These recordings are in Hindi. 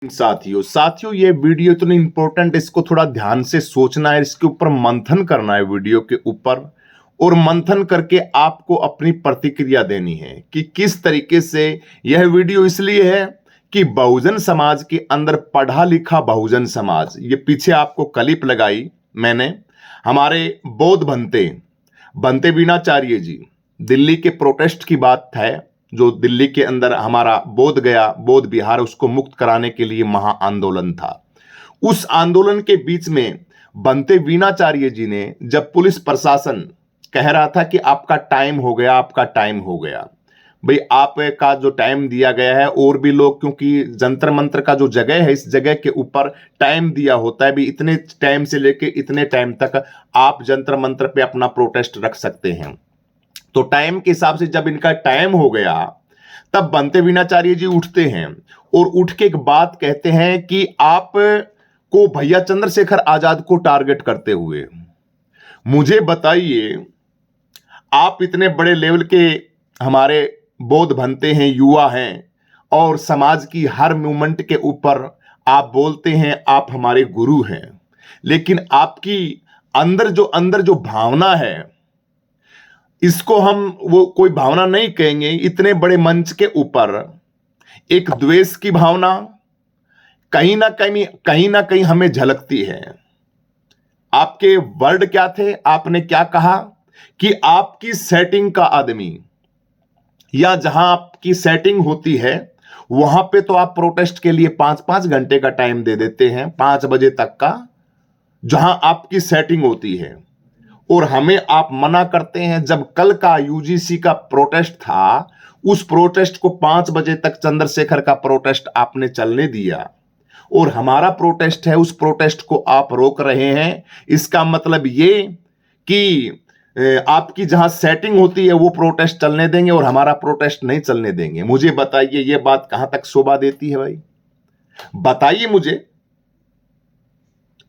साथियों ये वीडियो इतनी इंपॉर्टेंट, इसको थोड़ा ध्यान से सोचना है, इसके ऊपर मंथन करना है वीडियो के ऊपर, और मंथन करके आपको अपनी प्रतिक्रिया देनी है कि किस तरीके से यह वीडियो इसलिए है कि बहुजन समाज के अंदर पढ़ा लिखा बहुजन समाज, ये पीछे आपको क्लिप लगाई मैंने, हमारे बौद्ध बनते वीणाचार्य जी, दिल्ली के प्रोटेस्ट की बात है, जो दिल्ली के अंदर हमारा बोध गया, बौद्ध विहार, उसको मुक्त कराने के लिए महा आंदोलन था। उस आंदोलन के बीच में बनते वीणाचार्य जी ने, जब पुलिस प्रशासन कह रहा था कि आपका टाइम हो गया, आपका टाइम हो गया, भाई आपका जो टाइम दिया गया है, और भी लोग, क्योंकि जंतर मंत्र का जो जगह है, इस जगह के ऊपर टाइम दिया होता है, भी इतने टाइम से लेके इतने टाइम तक आप जंतर मंत्र पे अपना प्रोटेस्ट रख सकते हैं। तो टाइम के हिसाब से जब इनका टाइम हो गया, तब बनते वीणाचार्य जी उठते हैं और उठ के एक बात कहते हैं कि आप को भैया चंद्रशेखर आजाद को टारगेट करते हुए, मुझे बताइए, आप इतने बड़े लेवल के हमारे बौद्ध बनते हैं, युवा हैं, और समाज की हर मूवमेंट के ऊपर आप बोलते हैं आप हमारे गुरु हैं, लेकिन आपकी अंदर जो भावना है, इसको हम वो कोई भावना नहीं कहेंगे, इतने बड़े मंच के ऊपर एक द्वेष की भावना कहीं ना कहीं हमें झलकती है। आपके वर्ड क्या थे, आपने क्या कहा कि आपकी सेटिंग का आदमी, या जहां आपकी सेटिंग होती है वहां पे तो आप प्रोटेस्ट के लिए 5-5 घंटे का टाइम दे देते हैं, 5 बजे तक का, जहां आपकी सेटिंग होती है, और हमें आप मना करते हैं। जब कल का यूजीसी का प्रोटेस्ट था, उस प्रोटेस्ट को 5 बजे तक चंद्रशेखर का प्रोटेस्ट आपने चलने दिया, और हमारा प्रोटेस्ट है, उस प्रोटेस्ट को आप रोक रहे हैं। इसका मतलब ये कि आपकी जहां सेटिंग होती है वो प्रोटेस्ट चलने देंगे और हमारा प्रोटेस्ट नहीं चलने देंगे। मुझे बताइए ये बात कहां तक शोभा देती है भाई, बताइए मुझे।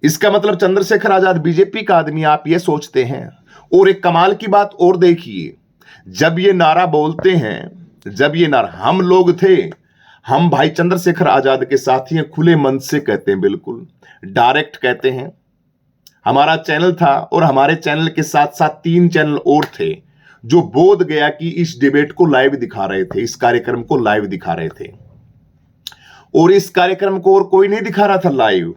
इसका मतलब चंद्रशेखर आजाद बीजेपी का आदमी, आप ये सोचते हैं। और एक कमाल की बात और देखिए, जब ये नारा बोलते हैं, जब ये नारा, हम लोग थे, हम भाई चंद्रशेखर आजाद के साथी हैं, खुले मन से कहते हैं, बिल्कुल डायरेक्ट कहते हैं। हमारा चैनल था, और हमारे चैनल के साथ साथ 3 चैनल और थे जो बोध गया कि इस डिबेट को लाइव दिखा रहे थे, इस कार्यक्रम को लाइव दिखा रहे थे, और इस कार्यक्रम को और कोई नहीं दिखा रहा था लाइव।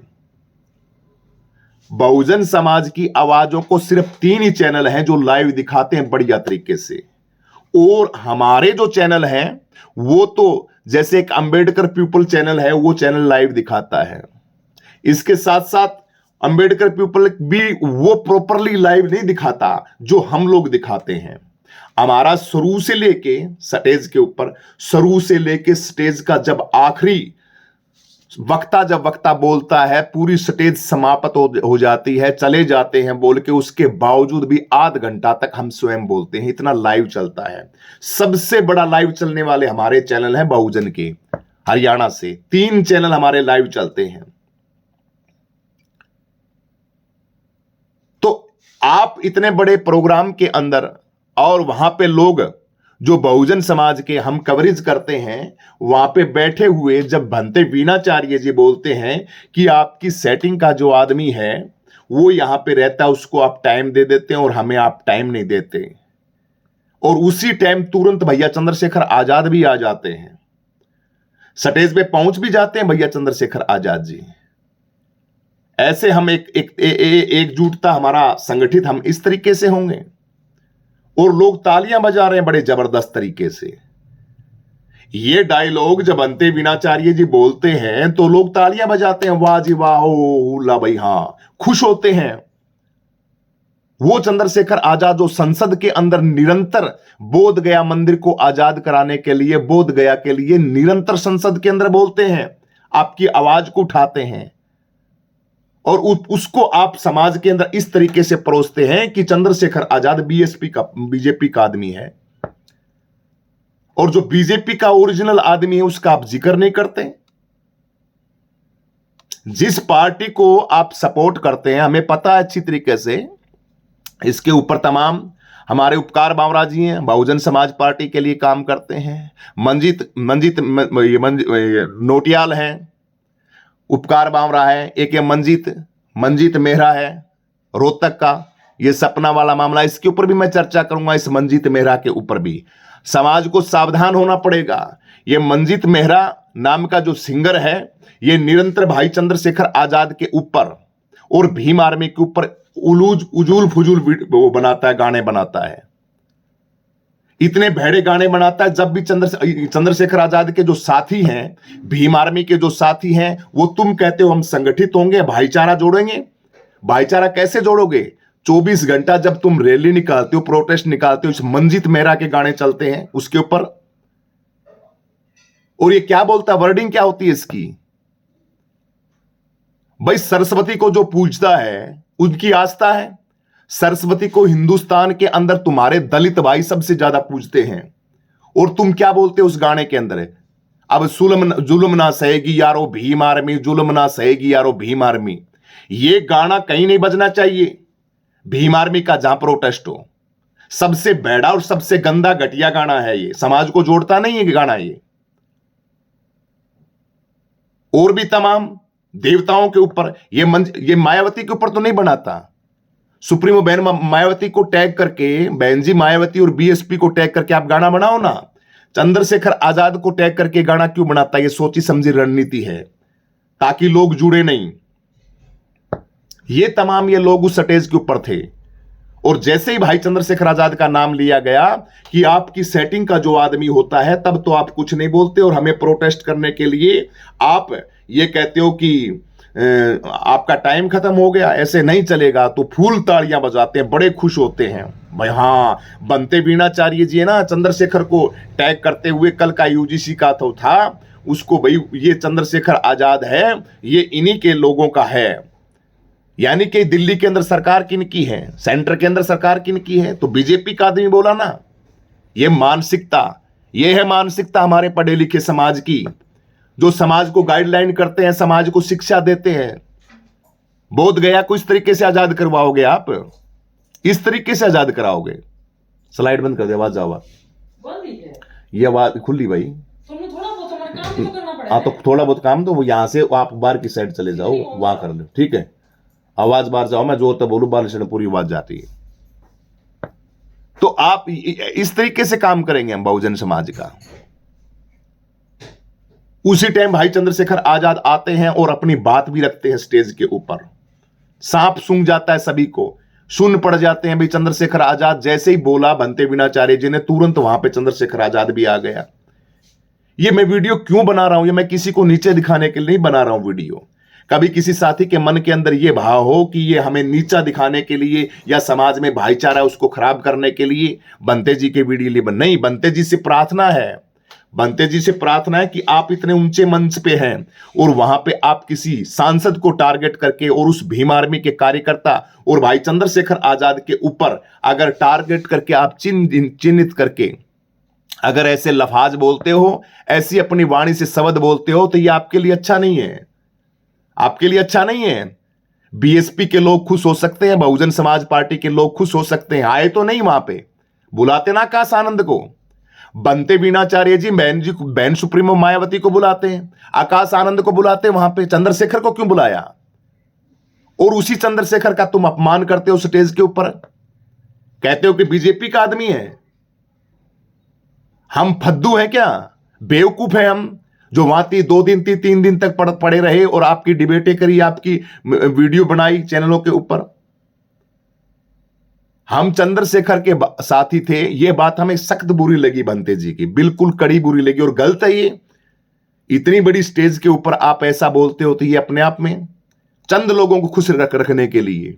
बहुजन समाज की आवाजों को सिर्फ 3 ही चैनल हैं जो लाइव दिखाते हैं बढ़िया तरीके से, और हमारे जो चैनल हैं वो तो, जैसे एक अंबेडकर पीपल चैनल है, वो चैनल लाइव दिखाता है। इसके साथ साथ अंबेडकर पीपल भी वो प्रॉपरली लाइव नहीं दिखाता जो हम लोग दिखाते हैं। हमारा शुरू से लेके स्टेज के ऊपर, शुरू से लेके स्टेज का जब आखिरी वक्ता बोलता है, पूरी स्टेज समाप्त हो जाती है, चले जाते हैं बोल के, उसके बावजूद भी आध घंटा तक हम स्वयं बोलते हैं, इतना लाइव चलता है। सबसे बड़ा लाइव चलने वाले हमारे चैनल हैं बहुजन के, हरियाणा से 3 चैनल हमारे लाइव चलते हैं। तो आप इतने बड़े प्रोग्राम के अंदर, और वहां पे लोग जो बहुजन समाज के हम कवरेज करते हैं, वहां पे बैठे हुए जब बनते वीणाचार्य जी बोलते हैं कि आपकी सेटिंग का जो आदमी है वो यहां पे रहता है, उसको आप टाइम दे देते हैं और हमें आप टाइम नहीं देते, और उसी टाइम तुरंत भैया चंद्रशेखर आजाद भी आ जाते हैं, स्टेज पे पहुंच भी जाते हैं भैया चंद्रशेखर आजाद जी। ऐसे हम एकजुटता हमारा संगठित, हम इस तरीके से होंगे, और लोग तालियां बजा रहे हैं बड़े जबरदस्त तरीके से। ये डायलॉग जब बनते वीणाचार्य जी बोलते हैं तो लोग तालियां बजाते हैं, वाह जी वाह, ओ ला भाई, हां, खुश होते हैं। वो चंद्रशेखर आजाद जो संसद के अंदर निरंतर बोध गया मंदिर को आजाद कराने के लिए, बोध गया के लिए निरंतर संसद के अंदर बोलते हैं, आपकी आवाज को उठाते हैं, और उसको आप समाज के अंदर इस तरीके से परोसते हैं कि चंद्रशेखर आजाद बीजेपी का आदमी है, और जो बीजेपी का ओरिजिनल आदमी है उसका आप जिक्र नहीं करते। जिस पार्टी को आप सपोर्ट करते हैं, हमें पता है अच्छी तरीके से, इसके ऊपर तमाम हमारे उपकार बावरा जी हैं, बहुजन समाज पार्टी के लिए काम करते हैं, मंजीत नोटियाल हैं, उपकार बावरा है, एक ये मंजीत मेहरा है रोहतक का, ये सपना वाला मामला, इसके ऊपर भी मैं चर्चा करूंगा। इस मंजीत मेहरा के ऊपर भी समाज को सावधान होना पड़ेगा। ये मंजीत मेहरा नाम का जो सिंगर है, ये निरंतर भाई चंद्रशेखर आजाद के ऊपर और भीम आर्मी के ऊपर उजूल फुजूल वो बनाता है, गाने बनाता है, इतने भेड़े गाने बनाता है। जब भी चंद्रशेखर आजाद के जो साथी हैं, भीम आर्मी के जो साथी हैं, वो तुम कहते हो हम संगठित होंगे, भाईचारा जोड़ेंगे। भाईचारा कैसे जोड़ोगे? 24 घंटा जब तुम रैली निकालते हो, प्रोटेस्ट निकालते हो, इस मंजीत मेहरा के गाने चलते हैं उसके ऊपर। और ये क्या बोलता है, वर्डिंग क्या होती है इसकी? भाई सरस्वती को जो पूजता है उनकी आस्था है। सरस्वती को हिंदुस्तान के अंदर तुम्हारे दलित भाई सबसे ज्यादा पूजते हैं, और तुम क्या बोलते हो उस गाने के अंदर? अब जुल्म ना सहेगी यारो भीम आर्मी, जुल्म ना सहेगी यारो भीम आर्मी। ये गाना कहीं नहीं बजना चाहिए भीम आर्मी का, जहां प्रोटेस्ट हो। सबसे बेड़ा और सबसे गंदा घटिया गाना है ये, समाज को जोड़ता नहीं है गाना ये। और भी तमाम देवताओं के ऊपर, ये मायावती के ऊपर तो नहीं बनाता। सुप्रीमो बहन मायावती को टैग करके, बहन जी मायावती और बीएसपी को टैग करके आप गाना बनाओ ना। चंद्रशेखर आजाद को टैग करके गाना क्यों बनाता? ये सोची समझी रणनीति है ताकि लोग जुड़े नहीं। ये तमाम ये लोग उस स्टेज के ऊपर थे, और जैसे ही भाई चंद्रशेखर आजाद का नाम लिया गया कि आपकी सेटिंग का जो आदमी होता है, तब तो आप कुछ नहीं बोलते, और हमें प्रोटेस्ट करने के लिए आप ये कहते हो कि आपका टाइम खत्म हो गया, ऐसे नहीं चलेगा, तो फूल तालियां बजाते हैं, बड़े खुश होते हैं। भाई हाँ, बनते बीणाचार्य जी है ना, चंद्रशेखर को टैग करते हुए कल का यूजीसी का तो था उसको, भाई ये चंद्रशेखर आजाद है, ये इन्हीं के लोगों का है। यानी कि दिल्ली के अंदर सरकार किनकी है, सेंटर के अंदर सरकार किनकी है? तो बीजेपी का आदमी बोला ना। ये मानसिकता, ये है मानसिकता हमारे पढ़े लिखे समाज की, जो समाज को गाइडलाइन करते हैं, समाज को शिक्षा देते हैं। बोध गया को इस तरीके से आजाद करवाओगे आप, इस तरीके से आजाद कराओगे? स्लाइड बंद कर दे, आवाज जाओ। ये आवाज खुली भाई, हाँ तो थोड़ा बहुत काम, तो यहां से आप बाहर की साइड चले जाओ, वहां कर लो, ठीक है? आवाज बाहर जाओ, मैं जोर तक बोलू, बाहर से पूरी आवाज जाती है। तो आप इस तरीके से काम करेंगे हम बहुजन समाज का। उसी टाइम भाई चंद्रशेखर आजाद आते हैं और अपनी बात भी रखते हैं स्टेज के ऊपर। सांप सूंघ जाता है सभी को, सुन पड़ जाते हैं। भाई चंद्रशेखर आजाद जैसे ही बोला, बनते बीणाचार्य जी ने तुरंत वहां पे चंद्रशेखर आजाद भी आ गया। ये मैं वीडियो क्यों बना रहा हूं? ये मैं किसी को नीचे दिखाने के लिए नहीं बना रहा हूं वीडियो। कभी किसी साथी के मन के अंदर ये भाव हो कि ये हमें नीचा दिखाने के लिए या समाज में भाईचारा उसको खराब करने के लिए बनते जी के वीडियो लिए नहीं। बनते जी से प्रार्थना है, बनते जी से प्रार्थना है कि आप इतने ऊंचे मंच पे हैं और वहां पे आप किसी सांसद को टारगेट करके और उस भीम आर्मी के कार्यकर्ता और भाई चंद्रशेखर आजाद के ऊपर अगर टारगेट करके आप चिन्हित करके अगर ऐसे लफाज बोलते हो, ऐसी अपनी वाणी से शब्द बोलते हो, तो ये आपके लिए अच्छा नहीं है, आपके लिए अच्छा नहीं है। बीएसपी के लोग खुश हो सकते हैं, बहुजन समाज पार्टी के लोग खुश हो सकते हैं, आए तो नहीं वहां पे, बुलाते ना आकाश आनंद को। बनते बीणाचार्य जी बहन सुप्रीमो मायावती को बुलाते हैं, आकाश आनंद को बुलाते हैं, वहां पे चंद्रशेखर को क्यों बुलाया? और उसी चंद्रशेखर का तुम अपमान करते हो स्टेज के ऊपर, कहते हो कि बीजेपी का आदमी है। हम फद्दू हैं क्या? बेवकूफ हैं हम, जो वहां 2 दिन 3 दिन तक पड़े रहे और आपकी डिबेटें करी, आपकी वीडियो बनाई चैनलों के ऊपर। हम चंद्रशेखर के साथी थे, यह बात हमें सख्त बुरी लगी बनते जी की, बिल्कुल कड़ी बुरी लगी, और गलत है ये। इतनी बड़ी स्टेज के ऊपर आप ऐसा बोलते हो, तो ये अपने आप में चंद लोगों को खुश रखने के लिए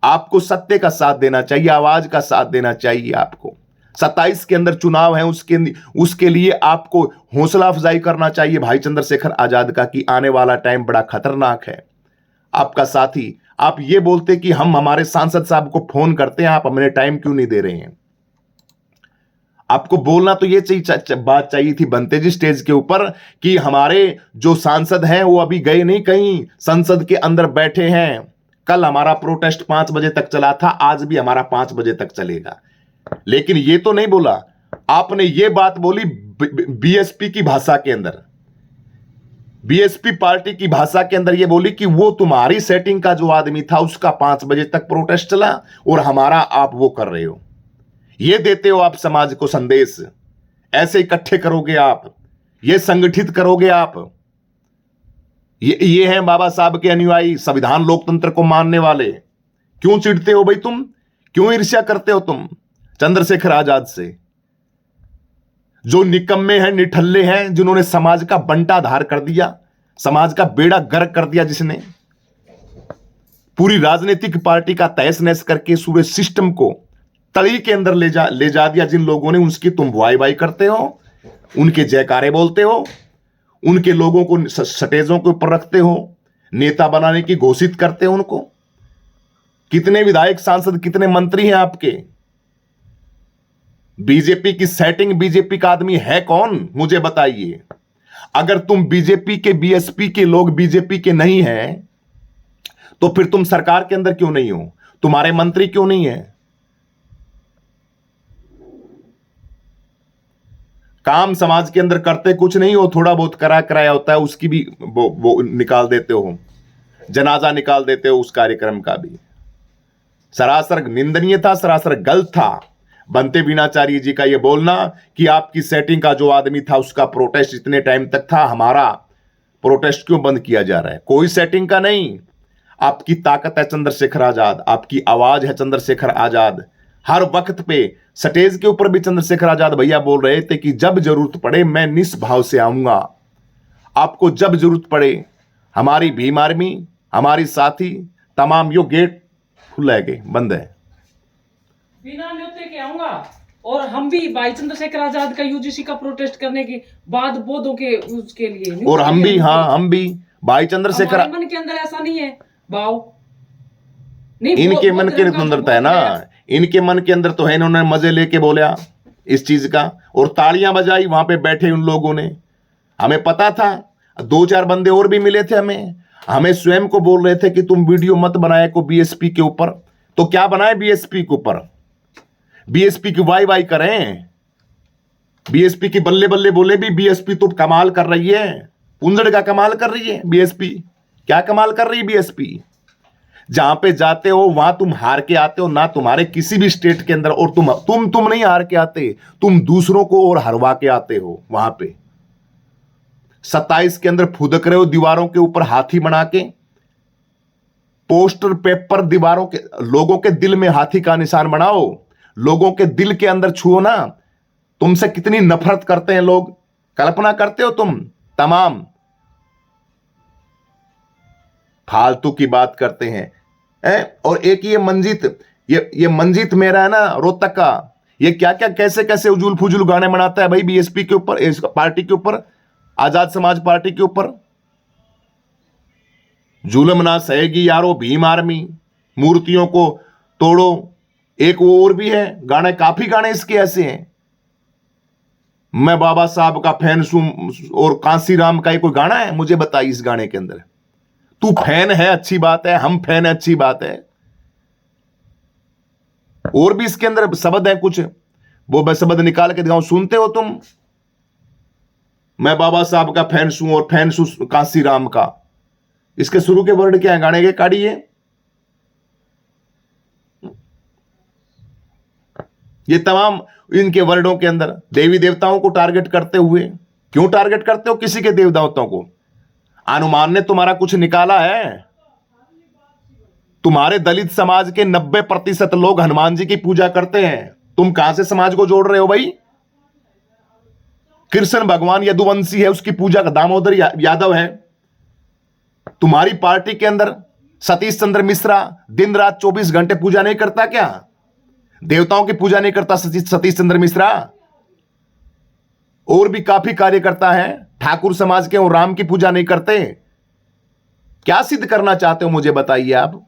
आपको सत्य का साथ देना चाहिए, आवाज का साथ देना चाहिए। आपको 27 के अंदर चुनाव है, उसके लिए आपको हौसला अफजाई करना चाहिए भाई चंद्रशेखर आजाद का कि आने वाला टाइम बड़ा खतरनाक है। आपका साथी, आप ये बोलते कि हम हमारे सांसद साहब को फोन करते हैं, आप हमें टाइम क्यों नहीं दे रहे हैं? आपको बोलना तो ये बात चाहिए थी बनते जी स्टेज के ऊपर कि हमारे जो सांसद हैं वो अभी गए नहीं कहीं, संसद के अंदर बैठे हैं। कल हमारा प्रोटेस्ट 5 बजे तक चला था, आज भी हमारा 5 बजे तक चलेगा। लेकिन ये तो नहीं बोला आपने, ये बात बोली बीएसपी की भाषा के अंदर बीएसपी पार्टी की भाषा के अंदर ये बोली कि वो तुम्हारी सेटिंग का जो आदमी था उसका 5 बजे तक प्रोटेस्ट चला और हमारा आप वो कर रहे हो। ये देते हो आप समाज को संदेश, ऐसे इकट्ठे करोगे आप, ये संगठित करोगे आप। ये हैं बाबा साहब के अनुयायी, संविधान लोकतंत्र को मानने वाले। क्यों चिढ़ते हो भाई तुम, क्यों ईर्ष्या करते हो तुम चंद्रशेखर आजाद से? जो निकम्मे हैं, निठल्ले हैं, जिन्होंने समाज का बंटाधार कर दिया, समाज का बेड़ा गर्क कर दिया, जिसने पूरी राजनीतिक पार्टी का तहस नहस करके पूरे सिस्टम को तली के अंदर ले जा दिया। जिन लोगों ने उसकी तुम वाई वाई करते हो, उनके जयकारे बोलते हो, उनके लोगों को स्टेजों के ऊपर रखते हो, नेता बनाने की घोषित करते हो उनको। कितने विधायक, सांसद, कितने मंत्री हैं आपके? बीजेपी की सेटिंग, बीजेपी का आदमी है कौन, मुझे बताइए। अगर तुम बीजेपी के, बीएसपी के लोग बीजेपी के नहीं हैं तो फिर तुम सरकार के अंदर क्यों नहीं हो? तुम्हारे मंत्री क्यों नहीं है? काम समाज के अंदर करते कुछ नहीं हो, थोड़ा बहुत कराया होता है, उसकी भी वो निकाल देते हो, जनाजा निकाल देते हो उस कार्यक्रम का भी। सरासर निंदनीय था, सरासर गलत था बंते बीनाचार्य जी का यह बोलना कि आपकी सेटिंग का जो आदमी था उसका प्रोटेस्ट इतने टाइम तक था, हमारा प्रोटेस्ट क्यों बंद किया जा रहा है? कोई सेटिंग का नहीं। आपकी ताकत है चंद्रशेखर आजाद, आपकी आवाज है चंद्रशेखर आजाद। हर वक्त पे स्टेज के ऊपर भी चंद्रशेखर आजाद भैया बोल रहे थे कि जब जरूरत पड़े मैं निस्भाव से आऊंगा, आपको जब जरूरत पड़े। हमारी भीम आर्मी, हमारी साथी तमाम, यो गेट खुला है, बंद है, बिना न्योते के आऊंगा। और हम भी भाई चंद्रशेखर आजाद का यूजीसी का प्रोटेस्ट करने के बाद बोधों के उसके लिए, और हम भी, हाँ हम भी भाई चंद्रशेखर, मन के अंदर ऐसा नहीं है भाव नहीं, इनके मन के अंदर है ना, इनके मन के अंदर तो है, इन्होंने मजे लेके बोला इस चीज का और तालियां बजाई वहां पे बैठे उन लोगों ने। हमें पता था, 2-4 बंदे और भी मिले थे हमें स्वयं को बोल रहे थे कि तुम वीडियो मत बनाए को बीएसपी के ऊपर। तो क्या बनाए बीएसपी के ऊपर? बीएसपी की वाई वाई करें, बीएसपी की बल्ले बल्ले बोले भी बीएसपी तो कमाल कर रही है, पुंजड़ का कमाल कर रही है बीएसपी। क्या कमाल कर रही है बीएसपी? जहां पे जाते हो वहां तुम हार के आते हो ना, तुम्हारे किसी भी स्टेट के अंदर, और तुम नहीं हार के आते, तुम दूसरों को और हरवा के आते हो। वहां पे 27 के अंदर फुदक रहे हो दीवारों के ऊपर हाथी बना के, पोस्टर पेपर दीवारों के, लोगों के दिल में हाथी का निशान बनाओ, लोगों के दिल के अंदर छुओ ना। तुमसे कितनी नफरत करते हैं लोग, कल्पना करते हो तुम? तमाम फालतू की बात करते हैं। और एक ये मंजीत, ये मंजीत मेरा है ना, रोहतक का, ये क्या क्या कैसे कैसे उजुल फुजुल गाने बनाता है भाई बीएसपी के ऊपर, इस पार्टी के ऊपर, आजाद समाज पार्टी के ऊपर। जुल्म ना सहेगी यारो भीम आर्मी, मूर्तियों को तोड़ो। एक वो और भी है गाने, काफी गाने इसके ऐसे हैं। मैं बाबा साहब का फैन हूं, और कांसीराम का कोई गाना है मुझे बताइए इस गाने के अंदर? तू फैन है अच्छी बात है, हम फैन है अच्छी बात है, और भी इसके अंदर शब्द है कुछ, वो मैं शब्द निकाल के दिखाऊं, सुनते हो तुम? मैं बाबा साहब का फैन हूं और फैन हूं कांसीराम का। इसके शुरू के वर्ड क्या है गाने के? काढ़िए। ये तमाम इनके वर्डों के अंदर देवी देवताओं को टारगेट करते हुए, क्यों टारगेट करते हो किसी के देवताओं को? हनुमान ने तुम्हारा कुछ निकाला है? तुम्हारे दलित समाज के 90% लोग हनुमान जी की पूजा करते हैं, तुम कहां से समाज को जोड़ रहे हो भाई? कृष्ण भगवान यदुवंशी है, उसकी पूजा का दामोदर यादव है। तुम्हारी पार्टी के अंदर सतीश चंद्र मिश्रा दिन रात 24 घंटे पूजा नहीं करता क्या? देवताओं की पूजा नहीं करता सतीश चंद्र मिश्रा? और भी काफी कार्यकर्ता है ठाकुर समाज के, और राम की पूजा नहीं करते। क्या सिद्ध करना चाहते हो मुझे बताइए आप?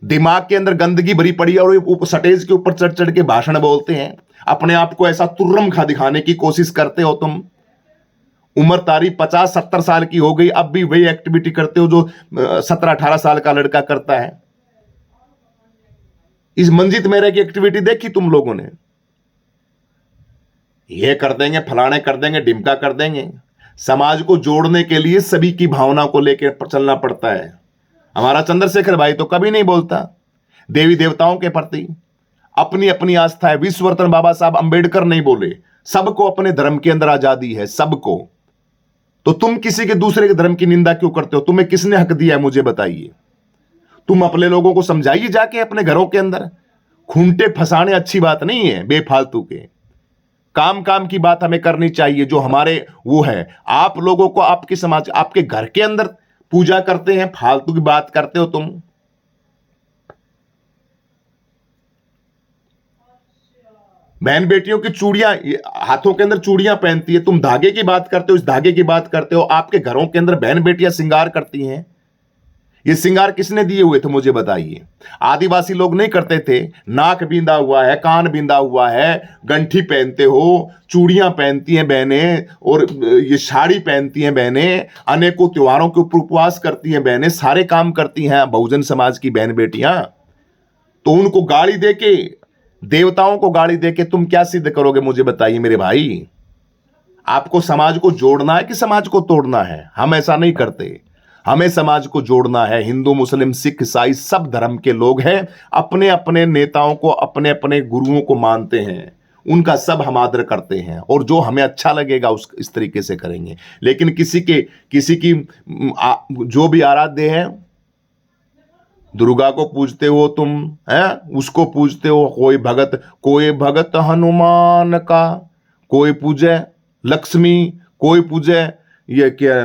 दिमाग के अंदर गंदगी भरी पड़ी है और स्टेज के ऊपर चढ़ चढ़ के भाषण बोलते हैं, अपने आप को ऐसा तुर्रम खा दिखाने की कोशिश करते हो तुम। उम्र तारीख 50-70 साल की हो गई, अब भी वही एक्टिविटी करते हो जो 17-18 साल का लड़का करता है। इस मंजीत मेहरा की एक्टिविटी देखी तुम लोगों ने? ये कर देंगे, फलाने कर देंगे, डिमका कर देंगे। समाज को जोड़ने के लिए सभी की भावना को लेकर चलना पड़ता है। हमारा चंद्रशेखर भाई तो कभी नहीं बोलता देवी देवताओं के प्रति, अपनी अपनी आस्था है। विश्वरत्न बाबा साहब अंबेडकर नहीं बोले सबको अपने धर्म के अंदर आजादी है, सबको। तो तुम किसी के दूसरे के धर्म की निंदा क्यों करते हो? तुम्हें किसने हक दिया है मुझे बताइए। तुम अपने लोगों को समझाइए जाके अपने घरों के अंदर। खूंटे फंसाने अच्छी बात नहीं है बेफालतू के। काम काम की बात हमें करनी चाहिए जो हमारे वो है। आप लोगों को आपके समाज आपके घर के अंदर पूजा करते हैं, फालतू की बात करते हो तुम। बहन बेटियों की चूड़ियां, हाथों के अंदर चूड़ियां पहनती है, तुम धागे की बात करते हो, इस धागे की बात करते हो। आपके घरों के अंदर बहन बेटियां श्रृंगार करती हैं, ये श्रृंगार किसने दिए हुए थे मुझे बताइए। आदिवासी लोग नहीं करते थे? नाक बींदा हुआ है, कान बींदा हुआ है, गंठी पहनते हो, चूड़ियां पहनती हैं बहनें, और ये साड़ी पहनती हैं बहनें, अनेकों त्योहारों के ऊपर उपवास करती हैं बहनें, सारे काम करती हैं बहुजन समाज की बहन बेटियां। तो उनको गाली देके, देवताओं को गाली देके तुम क्या सिद्ध करोगे मुझे बताइए मेरे भाई। आपको समाज को जोड़ना है कि समाज को तोड़ना है? हम ऐसा नहीं करते। हमें समाज को जोड़ना है। हिंदू मुस्लिम सिख ईसाई सब धर्म के लोग हैं, अपने अपने नेताओं को, अपने अपने गुरुओं को मानते हैं, उनका सब हम आदर करते हैं, और जो हमें अच्छा लगेगा उस इस तरीके से करेंगे। लेकिन किसी की जो भी आराध्य है, दुर्गा को पूजते हो तुम, हैं उसको पूजते हो। कोई भगत हनुमान का, कोई पूजे लक्ष्मी, कोई पूजे ये क्या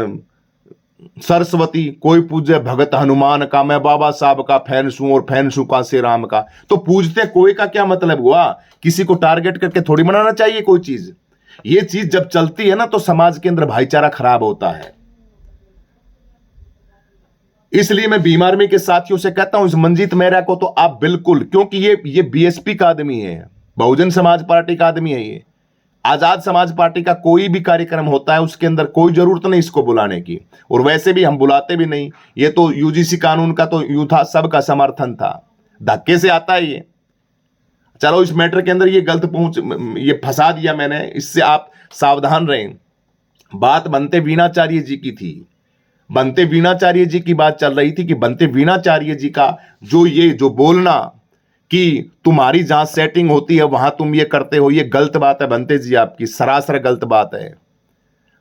सरस्वती, कोई पूजे भगत हनुमान का। मैं बाबा साहब का फैन हूं, और फैन हूं का श्री राम का। तो पूजते कोई का क्या मतलब हुआ? किसी को टारगेट करके थोड़ी मनाना चाहिए कोई चीज। ये चीज जब चलती है ना तो समाज के अंदर भाईचारा खराब होता है। इसलिए मैं भीम आर्मी के साथियों से कहता हूं, इस मंजीत मेहरा को तो आप बिल्कुल, क्योंकि ये बीएसपी का आदमी है, बहुजन समाज पार्टी का आदमी है। ये आजाद समाज पार्टी का कोई भी कार्यक्रम होता है उसके अंदर कोई जरूरत नहीं इसको बुलाने की, और वैसे भी हम बुलाते भी नहीं। ये तो यूजीसी कानून का तो यूं था, सबका समर्थन था, धक्के से आता है ये। चलो इस मैटर के अंदर ये ये फंसा दिया मैंने, इससे आप सावधान रहें। बात बनते वीणाचार्य जी की थी। बनते वीणाचार्य जी की बात चल रही थी कि बनते वीणाचार्य जी का जो बोलना कि तुम्हारी जहां सेटिंग होती है वहां तुम ये करते हो, ये गलत बात है बनते जी, आपकी सरासर गलत बात है।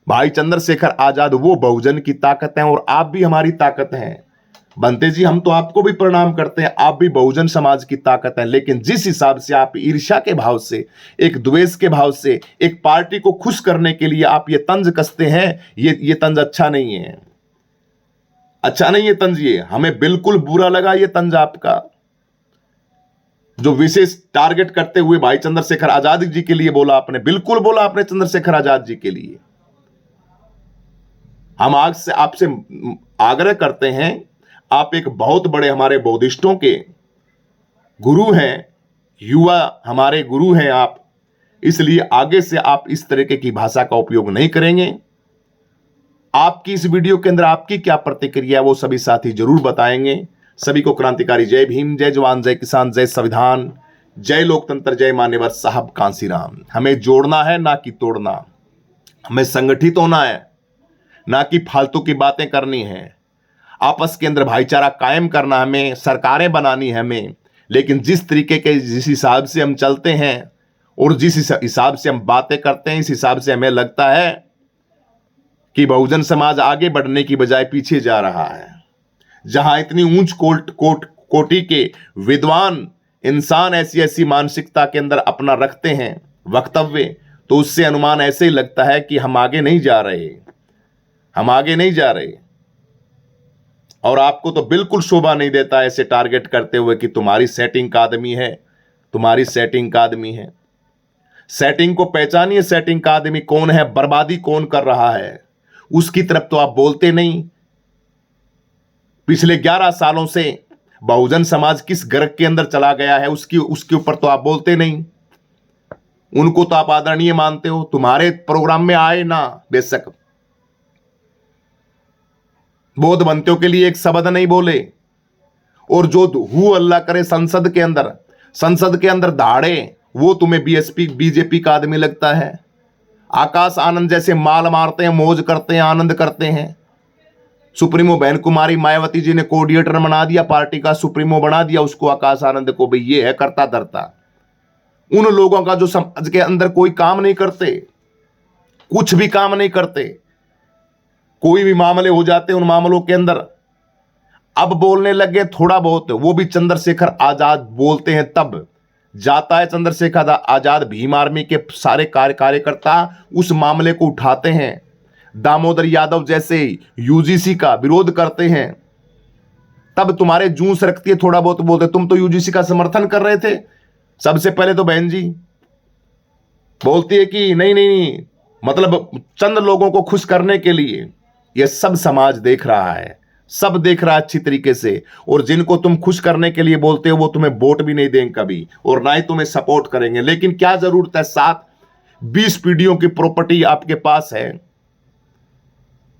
भाई चंद्रशेखर आजाद वो बहुजन की ताकत है, और आप भी हमारी ताकत हैं बनते जी। हम तो आपको भी प्रणाम करते हैं, आप भी बहुजन समाज की ताकत है। लेकिन जिस हिसाब से आप ईर्ष्या के भाव से, एक द्वेष के भाव से, एक पार्टी को खुश करने के लिए आप ये तंज कसते हैं, ये तंज अच्छा नहीं है, अच्छा नहीं है तंज। ये हमें बिल्कुल बुरा लगा ये तंज आपका, जो विशेष टारगेट करते हुए भाई चंद्रशेखर आजाद जी के लिए बोला आपने, बिल्कुल बोला आपने चंद्रशेखर आजाद जी के लिए। हम आज से आपसे आग्रह करते हैं, आप एक बहुत बड़े हमारे बौद्धिस्टों के गुरु हैं, युवा हमारे गुरु हैं आप, इसलिए आगे से आप इस तरीके की भाषा का उपयोग नहीं करेंगे। आपकी इस वीडियो के अंदर आपकी क्या प्रतिक्रिया है वो सभी साथी जरूर बताएंगे। सभी को क्रांतिकारी जय भीम, जय जवान, जय किसान, जय संविधान, जय लोकतंत्र, जय मान्यवर साहब कांसीराम। हमें जोड़ना है ना कि तोड़ना, हमें संगठित होना है ना कि फालतू की बातें करनी है। आपस के अंदर भाईचारा कायम करना, हमें सरकारें बनानी है हमें। लेकिन जिस तरीके के जिस हिसाब से हम चलते हैं और जिस हिसाब से हम बातें करते हैं, इस हिसाब से हमें लगता है कि बहुजन समाज आगे बढ़ने की बजाय पीछे जा रहा है। जहां इतनी ऊंच कोटि के विद्वान इंसान ऐसी ऐसी मानसिकता के अंदर अपना रखते हैं वक्तव्य, तो उससे अनुमान ऐसे ही लगता है कि हम आगे नहीं जा रहे, हम आगे नहीं जा रहे। और आपको तो बिल्कुल शोभा नहीं देता ऐसे टारगेट करते हुए कि तुम्हारी सेटिंग का आदमी है, तुम्हारी सेटिंग का आदमी है। सेटिंग को पहचानिए, सेटिंग का आदमी कौन है, बर्बादी कौन कर रहा है, उसकी तरफ तो आप बोलते नहीं। पिछले 11 सालों से बहुजन समाज किस गर्क के अंदर चला गया है उसके ऊपर तो आप बोलते नहीं। उनको तो आप आदरणीय मानते हो, तुम्हारे प्रोग्राम में आए ना बेशक, बौद्ध बंतियों के लिए एक शब्द नहीं बोले। और जो अल्लाह करे संसद के अंदर दाड़े, वो तुम्हें बीजेपी का आदमी लगता है। आकाश आनंद जैसे माल मारते हैं, मौज करते हैं, आनंद करते हैं। सुप्रीमो बहन कुमारी मायावती जी ने कोऑर्डिनेटर बना दिया, पार्टी का सुप्रीमो बना दिया उसको, आकाश आनंद को, भाई ये है करता धरता। उन लोगों का जो समाज के अंदर कोई काम नहीं करते, कुछ भी काम नहीं करते, कोई भी मामले हो जाते उन मामलों के अंदर अब बोलने लगे थोड़ा बहुत, वो भी चंद्रशेखर आजाद बोलते हैं तब जाता है चंद्रशेखर आजाद, भीम आर्मी के सारे कार्यकर्ता उस मामले को उठाते हैं। दामोदर यादव जैसे यूजीसी का विरोध करते हैं, तब तुम्हारे जूस रखती है, थोड़ा बहुत बोलते। तुम तो यूजीसी का समर्थन कर रहे थे सबसे पहले, तो बहन जी बोलती है कि नहीं नहीं नहीं, मतलब चंद लोगों को खुश करने के लिए। यह सब समाज देख रहा है, सब देख रहा है अच्छी तरीके से, और जिनको तुम खुश करने के लिए बोलते हो वो तुम्हें वोट भी नहीं देंगे कभी, और ना ही तुम्हें सपोर्ट करेंगे। लेकिन क्या जरूरत है, 7-20 पीढ़ियों की प्रॉपर्टी आपके पास है,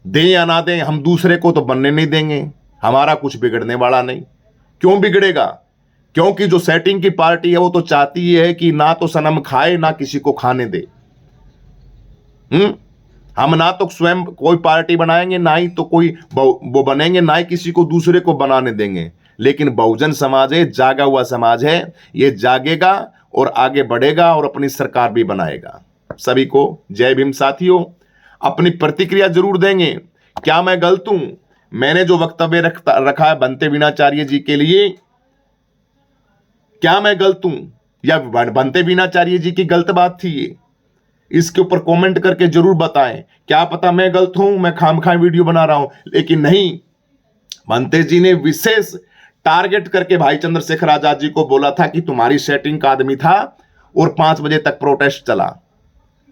दें या ना दें, हम दूसरे को तो बनने नहीं देंगे, हमारा कुछ बिगड़ने वाला नहीं। क्यों बिगड़ेगा? क्योंकि जो सेटिंग की पार्टी है वो तो चाहती है कि ना तो सनम खाए ना किसी को खाने दे। हम ना तो स्वयं कोई पार्टी बनाएंगे, ना ही तो कोई वो बनेंगे, ना ही किसी को दूसरे को बनाने देंगे। लेकिन बहुजन समाज है, जागा हुआ समाज है, ये जागेगा और आगे बढ़ेगा और अपनी सरकार भी बनाएगा। सभी को जय भीम साथियों। अपनी प्रतिक्रिया जरूर देंगे। क्या मैं गलत हूं? मैंने जो वक्तव्य रखा है बनते वीणाचार्य जी के लिए, क्या मैं गलत हूं या बनते वीणाचार्य जी की गलत बात थी ये? इसके ऊपर कमेंट करके जरूर बताएं। क्या पता मैं गलत हूं, मैं खामखा वीडियो बना रहा हूं, लेकिन नहीं, बनते जी ने विशेष टारगेट करके भाई चंद्रशेखर आजाद जी को बोला था कि तुम्हारी सेटिंग का आदमी था, और 5 बजे तक प्रोटेस्ट चला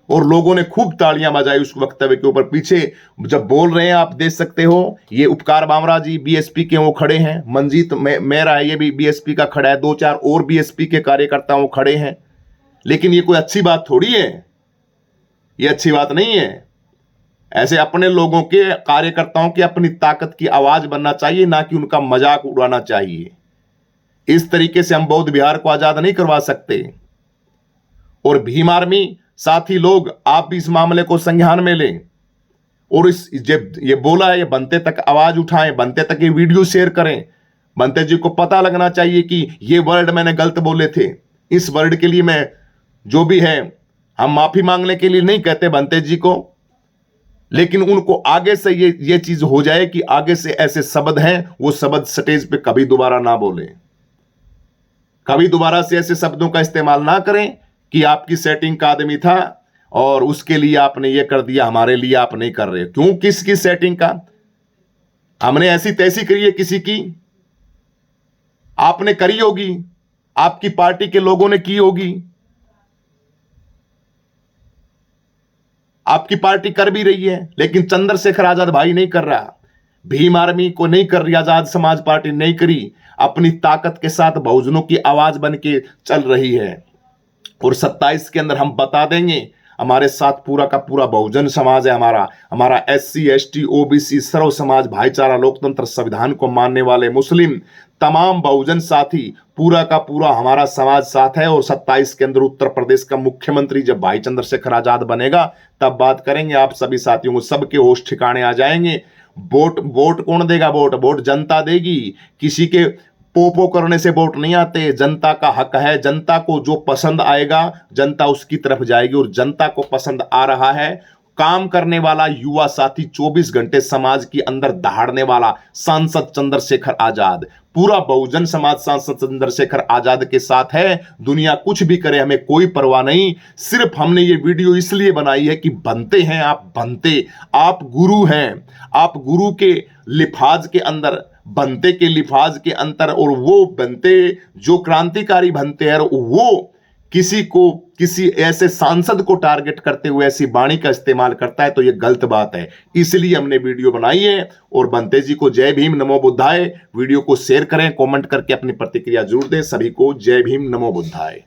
और लोगों ने खूब तालियां बजाई उस वक्तव्य के ऊपर। पीछे जब बोल रहे हैं आप देख सकते हो, ये उपकार बामरा जी बीएसपी के वो खड़े हैं, मंजीत मेरा है ये भी बीएसपी का खड़ा है, 2-4 और बीएसपी के कार्यकर्ता वो खड़े हैं। लेकिन ये कोई अच्छी बात थोड़ी है, ये अच्छी बात नहीं है। ऐसे अपने लोगों के कार्यकर्ताओं की अपनी ताकत की आवाज बनना चाहिए, ना कि उनका मजाक उड़ाना चाहिए। इस तरीके से हम बौद्ध बिहार को आजाद नहीं करवा सकते। और भीम आर्मी साथी लोग, आप भी इस मामले को संज्ञान में लें और इस ये बोला है, ये बनते तक आवाज उठाएं, बनते तक ये वीडियो शेयर करें। बनते जी को पता लगना चाहिए कि ये वर्ड मैंने गलत बोले थे, इस वर्ड के लिए मैं जो भी है, हम माफी मांगने के लिए नहीं कहते बनते जी को, लेकिन उनको आगे से ये चीज हो जाए कि आगे से ऐसे शब्द हैं, वो शब्द स्टेज पे कभी दोबारा ना बोले, कभी दोबारा से ऐसे शब्दों का इस्तेमाल ना करें कि आपकी सेटिंग का आदमी था और उसके लिए आपने ये कर दिया, हमारे लिए आप नहीं कर रहे। क्यों? किसकी सेटिंग का? हमने ऐसी तैसी करी है किसी की? आपने करी होगी, आपकी पार्टी के लोगों ने की होगी, आपकी पार्टी कर भी रही है, लेकिन चंद्रशेखर आजाद भाई नहीं कर रहा, भीम आर्मी को नहीं कर रही, आजाद समाज पार्टी नहीं करी, अपनी ताकत के साथ बहुजनों की आवाज बन के चल रही है। और 27 के अंदर हम बता देंगे, हमारे साथ पूरा का पूरा बहुजन समाज है, हमारा SC ST OBC सर्व समाज, भाईचारा, लोकतंत्र, संविधान को मानने वाले मुस्लिम, तमाम बहुजन साथी, पूरा का पूरा हमारा समाज साथ है। और 27 के अंदर उत्तर प्रदेश का मुख्यमंत्री जब भाई चंद्रशेखर आजाद बनेगा तब बात करेंगे आप सभी साथियों को, सबके होश ठिकाने आ जाएंगे। वोट कौन देगा? वोट जनता देगी। किसी के पोपो करने से वोट नहीं आते, जनता का हक है। जनता को जो पसंद आएगा जनता उसकी तरफ जाएगी, और जनता को पसंद आ रहा है काम करने वाला युवा साथी, 24 घंटे समाज के अंदर दहाड़ने वाला सांसद चंद्रशेखर आजाद। पूरा बहुजन समाज सांसद चंद्रशेखर आजाद के साथ है। दुनिया कुछ भी करे, हमें कोई परवाह नहीं। सिर्फ हमने ये वीडियो इसलिए बनाई है कि बनते हैं आप, बनते आप गुरु हैं, आप गुरु के लिफाज के अंदर, बनते के लिफाज के अंतर, और वो बनते जो क्रांतिकारी बनते हैं, वो किसी ऐसे सांसद को टारगेट करते हुए ऐसी वाणी का इस्तेमाल करता है, तो ये गलत बात है। इसलिए हमने वीडियो बनाई है। और बनते जी को जय भीम, नमो बुद्धाय। वीडियो को शेयर करें, कमेंट करके अपनी प्रतिक्रिया जरूर दें। सभी को जय भीम, नमो बुद्धाय।